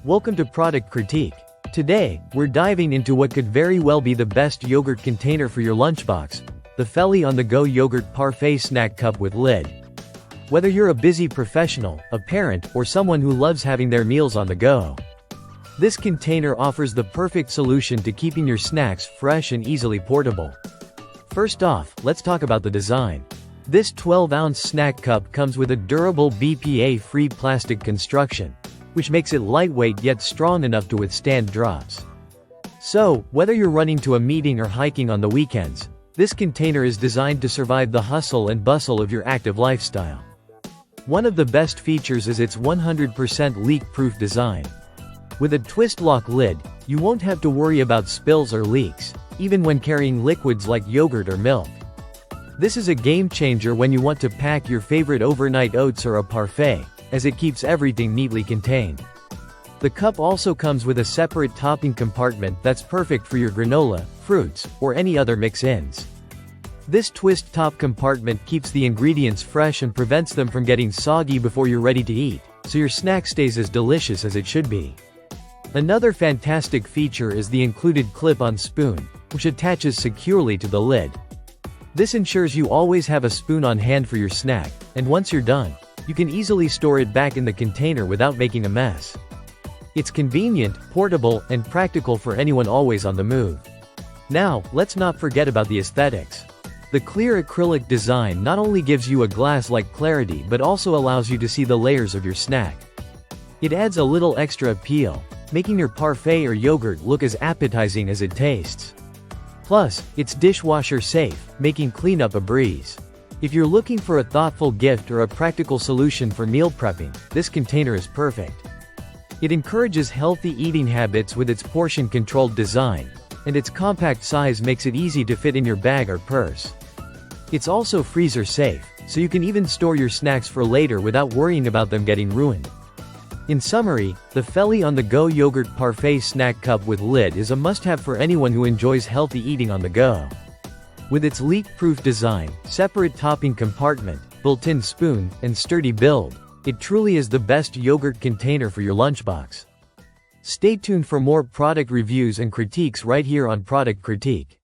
Welcome to Product Critique. Today, we're diving into what could very well be the best yogurt container for your lunchbox, the Felli on-the-go yogurt Parfait snack cup with lid. Whether you're a busy professional, a parent, or someone who loves having their meals on the go, this container offers the perfect solution to keeping your snacks fresh and easily portable. First off, let's talk about the design. This 12-ounce snack cup comes with a durable BPA-free plastic construction, which makes it lightweight yet strong enough to withstand drops. So, whether you're running to a meeting or hiking on the weekends, this container is designed to survive the hustle and bustle of your active lifestyle. One of the best features is its 100% leak-proof design. With a twist-lock lid, you won't have to worry about spills or leaks, even when carrying liquids like yogurt or milk. This is a game-changer when you want to pack your favorite overnight oats or a parfait, as it keeps everything neatly contained. The cup also comes with a separate topping compartment that's perfect for your granola, fruits, or any other mix-ins. This twist top compartment keeps the ingredients fresh and prevents them from getting soggy before you're ready to eat, so your snack stays as delicious as it should be. Another fantastic feature is the included clip-on spoon, which attaches securely to the lid. This ensures you always have a spoon on hand for your snack, and once you're done, you can easily store it back in the container without making a mess. It's convenient, portable, and practical for anyone always on the move. Now, let's not forget about the aesthetics. The clear acrylic design not only gives you a glass-like clarity but also allows you to see the layers of your snack. It adds a little extra appeal, making your parfait or yogurt look as appetizing as it tastes. Plus, it's dishwasher safe, making cleanup a breeze. If you're looking for a thoughtful gift or a practical solution for meal prepping, this container is perfect. It encourages healthy eating habits with its portion-controlled design, and its compact size makes it easy to fit in your bag or purse. It's also freezer-safe, so you can even store your snacks for later without worrying about them getting ruined. In summary, the Felli on-the-go yogurt parfait snack cup with lid is a must-have for anyone who enjoys healthy eating on the go. With its leak-proof design, separate topping compartment, built-in spoon, and sturdy build, it truly is the best yogurt container for your lunchbox. Stay tuned for more product reviews and critiques right here on Product Critique.